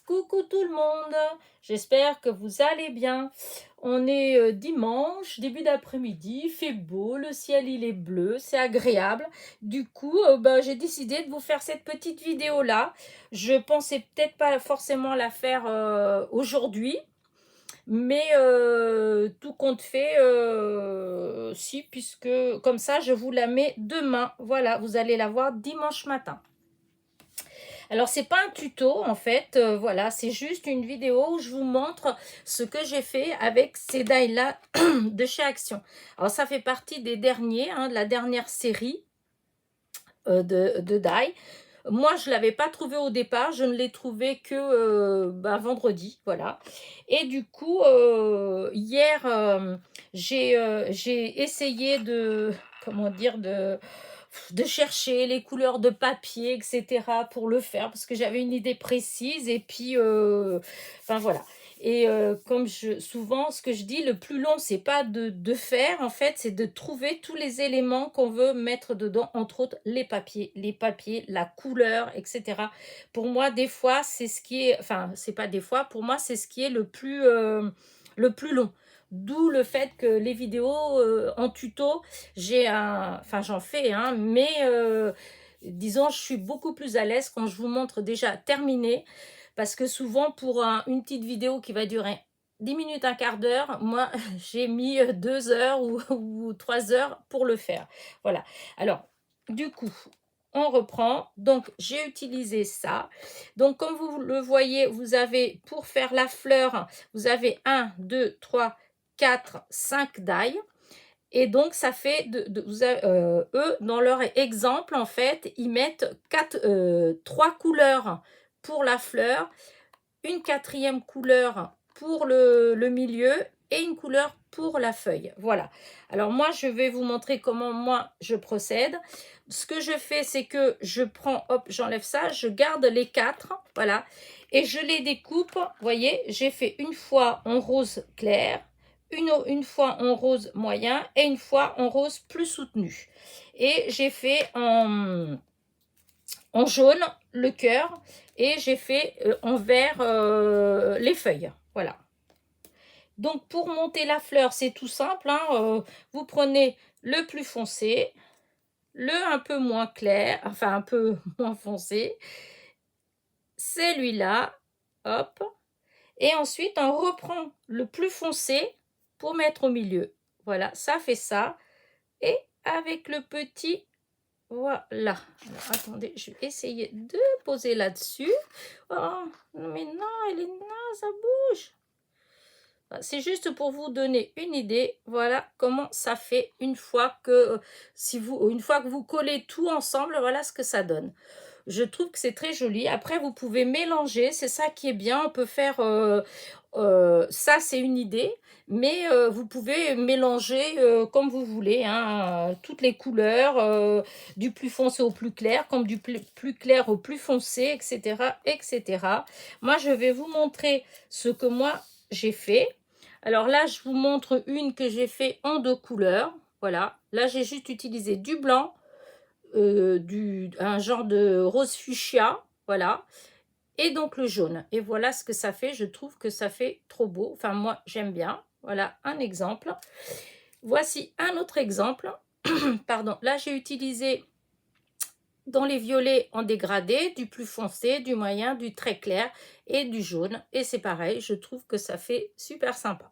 Coucou tout le monde, j'espère que vous allez bien. On est dimanche, début d'après-midi, il fait beau, le ciel il est bleu, c'est agréable. Du coup, j'ai décidé de vous faire cette petite vidéo-là. Je pensais peut-être pas forcément la faire aujourd'hui, mais tout compte fait, si, puisque comme ça, je vous la mets demain. Voilà, vous allez la voir dimanche matin. Alors, c'est pas un tuto en fait, voilà, c'est juste une vidéo où je vous montre ce que j'ai fait avec ces die-là de chez Action. Alors, ça fait partie des derniers, hein, de la dernière série de die. Moi, je ne l'avais pas trouvé au départ, je ne l'ai trouvé que vendredi, voilà. Et du coup, hier, j'ai essayé de, comment dire, de chercher les couleurs de papier, etc. pour le faire, parce que j'avais une idée précise, et puis, enfin voilà. Et comme souvent, ce que je dis, le plus long, c'est pas de faire, en fait, c'est de trouver tous les éléments qu'on veut mettre dedans, entre autres les papiers, la couleur, etc. Pour moi, des fois, c'est ce qui est, enfin, c'est pas des fois, pour moi, c'est ce qui est le plus long. D'où le fait que les vidéos en tuto, j'en fais, hein, mais disons, je suis beaucoup plus à l'aise quand je vous montre déjà terminé, parce que souvent, pour une petite vidéo qui va durer 10 minutes, un quart d'heure, moi, j'ai mis 2 heures ou 3 heures pour le faire. Voilà. Alors, du coup, on reprend. Donc, j'ai utilisé ça. Donc, comme vous le voyez, vous avez, pour faire la fleur, vous avez 1, 2, 3, 4, 5 die. Et donc, ça fait, eux, dans leur exemple, en fait, ils mettent 3 couleurs pour la fleur, une quatrième couleur pour le milieu et une couleur pour la feuille. Voilà. Alors, moi, je vais vous montrer comment moi, je procède. Ce que je fais, c'est que je prends, hop, j'enlève ça, je garde les 4, voilà, et je les découpe. Vous voyez, j'ai fait une fois en rose clair, une fois en rose moyen et une fois en rose plus soutenu. Et j'ai fait en jaune le cœur et j'ai fait en vert les feuilles. Voilà. Donc, pour monter la fleur, c'est tout simple, hein, vous prenez le plus foncé, le un peu moins clair, enfin un peu moins foncé, celui-là, hop, et ensuite on reprend le plus foncé pour mettre au milieu. Voilà, ça fait ça. Et avec le petit, voilà. Alors, attendez, je vais essayer de poser là-dessus. Oh, mais non, elle est naze, ça bouge. C'est juste pour vous donner une idée. Voilà comment ça fait une fois que, une fois que vous collez tout ensemble, voilà ce que ça donne. Je trouve que c'est très joli. Après, vous pouvez mélanger, c'est ça qui est bien. On peut faire, ça c'est une idée, mais vous pouvez mélanger comme vous voulez, hein, toutes les couleurs, du plus foncé au plus clair, comme du plus clair au plus foncé, etc., etc. Moi, je vais vous montrer ce que moi j'ai fait. Alors là, je vous montre une que j'ai fait en 2 couleurs. Voilà, là j'ai juste utilisé du blanc, un genre de rose fuchsia, voilà, et donc le jaune. Et voilà ce que ça fait. Je trouve que ça fait trop beau. Enfin, moi, j'aime bien. Voilà un exemple. Voici un autre exemple. Pardon, là, j'ai utilisé dans les violets en dégradé, du plus foncé, du moyen, du très clair et du jaune. Et c'est pareil, je trouve que ça fait super sympa.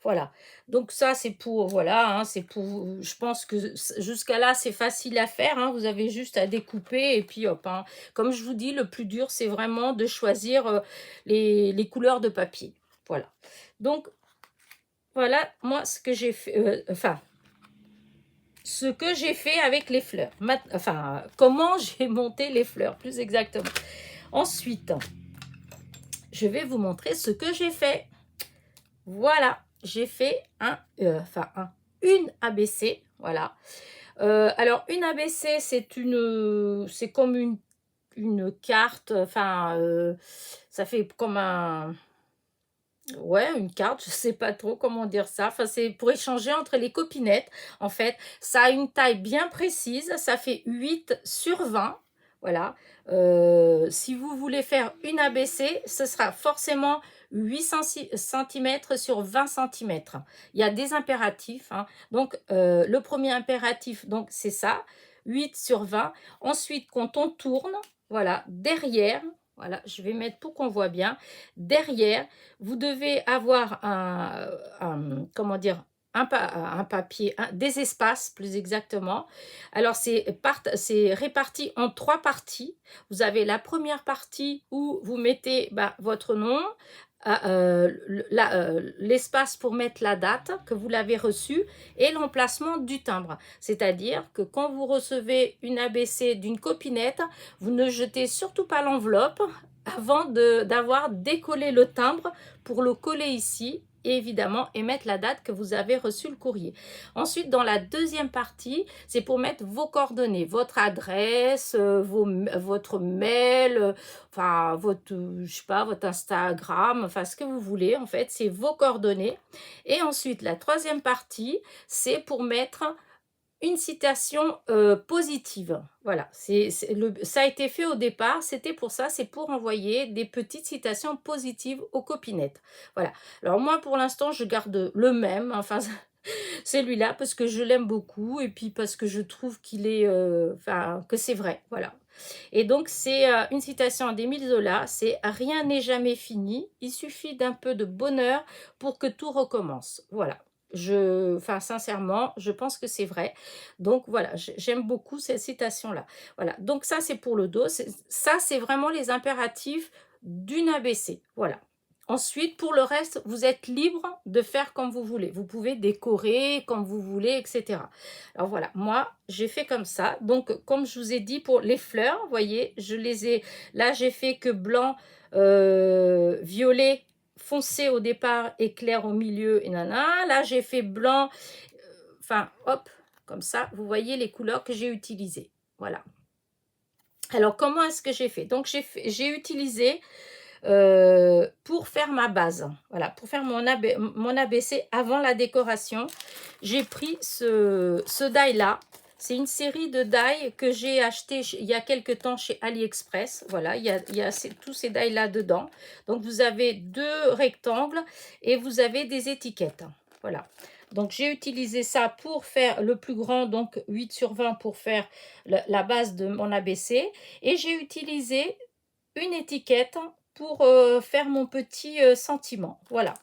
Voilà, donc ça c'est pour, voilà, hein, c'est pour, je pense que jusqu'à là c'est facile à faire, hein, vous avez juste à découper et puis hop, hein. Comme je vous dis, le plus dur c'est vraiment de choisir les couleurs de papier. Voilà, donc voilà moi ce que j'ai fait, ce que j'ai fait avec les fleurs. Enfin, comment j'ai monté les fleurs, plus exactement. Ensuite, je vais vous montrer ce que j'ai fait. Voilà, j'ai fait une ABC. Voilà. Alors, une ABC, c'est comme une carte. Enfin, ça fait comme un... Ouais, une carte, je sais pas trop comment dire ça. Enfin, c'est pour échanger entre les copinettes. En fait, ça a une taille bien précise. Ça fait 8 sur 20. Voilà. Si vous voulez faire une ABC, ce sera forcément 8 cm sur 20 cm. Il y a des impératifs, hein. Donc, le premier impératif, donc c'est ça, 8 sur 20. Ensuite, quand on tourne, voilà, derrière, voilà, je vais mettre pour qu'on voit bien, derrière, vous devez avoir comment dire, un papier, des espaces plus exactement. Alors, c'est réparti en 3 parties. Vous avez la première partie où vous mettez votre nom, l'espace pour mettre la date que vous l'avez reçue et l'emplacement du timbre. C'est-à-dire que quand vous recevez une ABC d'une copinette, vous ne jetez surtout pas l'enveloppe avant d'avoir décollé le timbre pour le coller ici et évidemment émettre la date que vous avez reçu le courrier. Ensuite, dans la deuxième partie, c'est pour mettre vos coordonnées, votre adresse, votre mail, enfin votre, je sais pas, votre Instagram, enfin ce que vous voulez en fait, c'est vos coordonnées. Et ensuite, la troisième partie, c'est pour mettre une citation positive. Voilà, ça a été fait au départ, c'était pour ça, c'est pour envoyer des petites citations positives aux copinettes. Voilà. Alors moi, pour l'instant, je garde le même, enfin, celui-là, parce que je l'aime beaucoup, et puis parce que je trouve qu'il est, enfin, que c'est vrai, voilà. Et donc, c'est une citation d'Émile Zola, c'est « Rien n'est jamais fini, il suffit d'un peu de bonheur pour que tout recommence ». Voilà. Enfin, sincèrement, je pense que c'est vrai. Donc, voilà, j'aime beaucoup cette citation-là. Voilà, donc ça, c'est pour le dos. Ça, c'est vraiment les impératifs d'une ABC. Voilà. Ensuite, pour le reste, vous êtes libre de faire comme vous voulez. Vous pouvez décorer comme vous voulez, etc. Alors voilà, moi, j'ai fait comme ça. Donc, comme je vous ai dit, pour les fleurs, vous voyez, je les ai... Là, j'ai fait que blanc, violet, foncé au départ et clair au milieu. Et nana. Là, j'ai fait blanc, enfin, hop, comme ça. Vous voyez les couleurs que j'ai utilisées. Voilà. Alors, comment est-ce que j'ai fait? Donc, j'ai utilisé... pour faire ma base, voilà, pour faire mon ABC avant la décoration, j'ai pris ce die là. C'est une série de die que j'ai acheté il y a quelques temps chez AliExpress. Voilà, il y a tous ces die là dedans. Donc vous avez 2 rectangles et vous avez des étiquettes. Voilà. Donc j'ai utilisé ça pour faire le plus grand, donc 8 sur 20 pour faire la base de mon ABC. Et j'ai utilisé une étiquette pour faire mon petit sentiment. Voilà.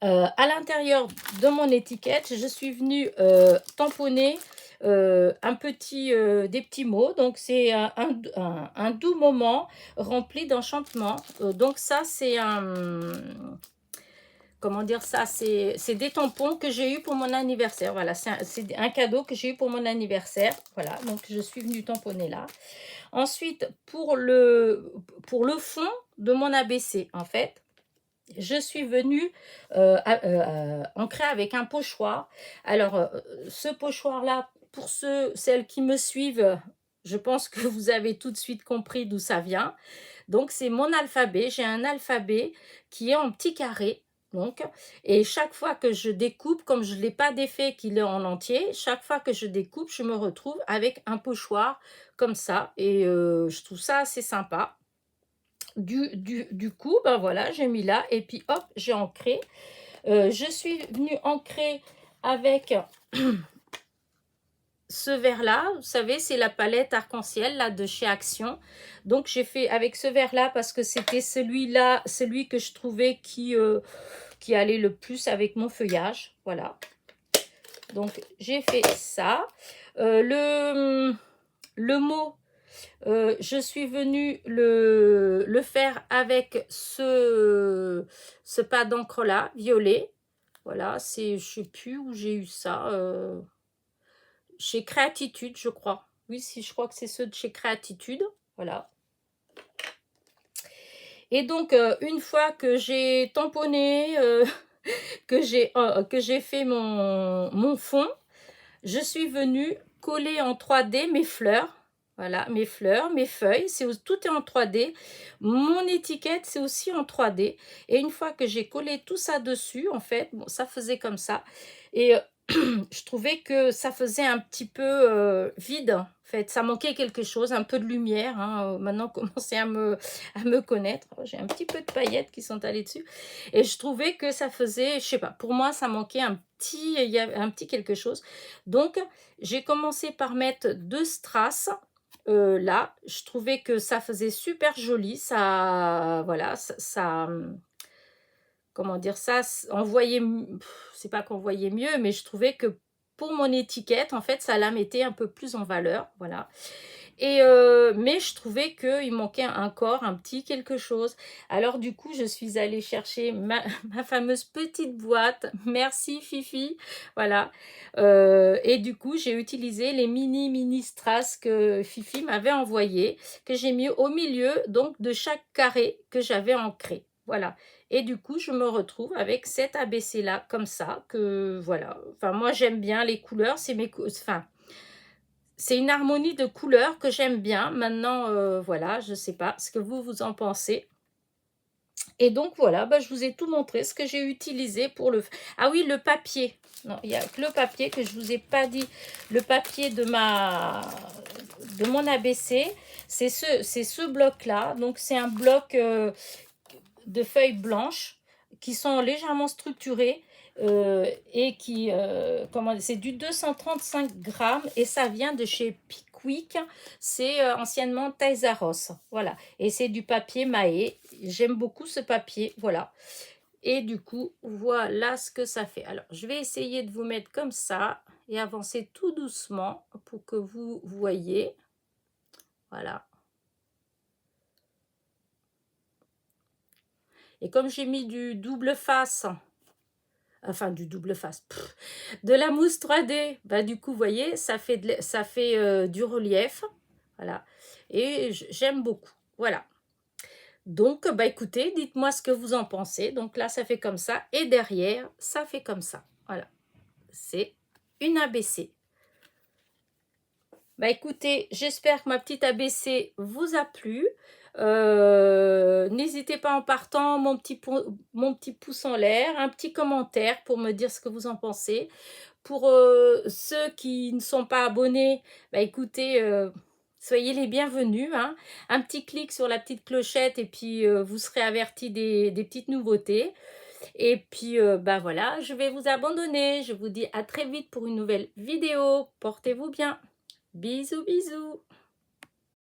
À l'intérieur de mon étiquette, je suis venue tamponner des petits mots. Donc, c'est un doux moment rempli d'enchantement. Donc, ça, c'est comment dire ça, c'est des tampons que j'ai eu pour mon anniversaire. Voilà, c'est un cadeau que j'ai eu pour mon anniversaire. Voilà, donc je suis venue tamponner là. Ensuite, pour le fond de mon ABC, en fait, je suis venue ancrer avec un pochoir. Alors, ce pochoir-là, pour celles qui me suivent, je pense que vous avez tout de suite compris d'où ça vient. Donc, c'est mon alphabet. J'ai un alphabet qui est en petits carrés. Donc, et chaque fois que je découpe, comme je ne l'ai pas défait qu'il est en entier, chaque fois que je découpe, je me retrouve avec un pochoir comme ça. Et je trouve ça assez sympa. Du coup, ben voilà, j'ai mis là et puis hop, j'ai ancré. Je suis venue ancrer avec ce verre-là. Vous savez, c'est la palette arc-en-ciel là de chez Action. Donc, j'ai fait avec ce verre-là parce que c'était celui-là, celui que je trouvais qui allait le plus avec mon feuillage. Voilà. Donc, j'ai fait ça. Le mot... je suis venue le faire avec ce pas d'encre là, violet. Voilà, je ne sais plus où j'ai eu ça. Chez Créatitude, je crois. Oui, si, je crois que c'est ceux de chez Créatitude. Voilà. Et donc, une fois que j'ai tamponné, que j'ai fait mon fond, je suis venue coller en 3D mes fleurs. Voilà, mes fleurs, mes feuilles, tout est en 3D. Mon étiquette, c'est aussi en 3D. Et une fois que j'ai collé tout ça dessus, en fait, bon, ça faisait comme ça. Et je trouvais que ça faisait un petit peu, vide, en fait. Ça manquait quelque chose, un peu de lumière, hein, maintenant commencer à me connaître. Oh, j'ai un petit peu de paillettes qui sont allées dessus et je trouvais que ça faisait, je sais pas, pour moi, ça manquait il y avait un petit quelque chose. Donc j'ai commencé par mettre 2 strass, là. Je trouvais que ça faisait super joli, ça voilà, comment dire ça? On voyait c'est pas qu'on voyait mieux, mais je trouvais que pour mon étiquette, en fait, ça la mettait un peu plus en valeur, voilà. Et mais je trouvais qu'il manquait encore un petit quelque chose. Alors du coup, je suis allée chercher ma ma fameuse petite boîte. Merci Fifi, voilà. Et du coup, j'ai utilisé les mini strass que Fifi m'avait envoyés, que j'ai mis au milieu donc de chaque carré que j'avais ancré. Voilà. Et du coup, je me retrouve avec cet ABC-là, comme ça, que voilà. Enfin, moi, j'aime bien les couleurs, enfin, c'est une harmonie de couleurs que j'aime bien. Maintenant, voilà, je ne sais pas ce que vous en pensez. Et donc voilà, bah, je vous ai tout montré, ce que j'ai utilisé pour le... Ah oui, le papier. Non, il n'y a que le papier que je ne vous ai pas dit. Le papier de mon ABC, c'est ce bloc-là. Donc c'est un bloc de feuilles blanches qui sont légèrement structurées et qui, c'est du 235 grammes et ça vient de chez Pickwick. C'est anciennement Taizaros. Voilà. Et c'est du papier Mahé. J'aime beaucoup ce papier. Voilà. Et du coup, voilà ce que ça fait. Alors, je vais essayer de vous mettre comme ça et avancer tout doucement pour que vous voyez. Voilà. Et comme j'ai mis du double face, enfin du double face, de la mousse 3D, bah du coup, vous voyez, ça fait, du relief. Voilà. Et j'aime beaucoup. Voilà. Donc, bah écoutez, dites-moi ce que vous en pensez. Donc là, ça fait comme ça. Et derrière, ça fait comme ça. Voilà. C'est une ABC. Bah écoutez, j'espère que ma petite ABC vous a plu. N'hésitez pas en partant, mon petit pouce en l'air, un petit commentaire pour me dire ce que vous en pensez. Pour ceux qui ne sont pas abonnés, bah écoutez, soyez les bienvenus, hein. Un petit clic sur la petite clochette et puis vous serez avertis des petites nouveautés. Et puis, bah voilà, je vais vous abandonner. Je vous dis à très vite pour une nouvelle vidéo. Portez-vous bien. Bisous, bisous.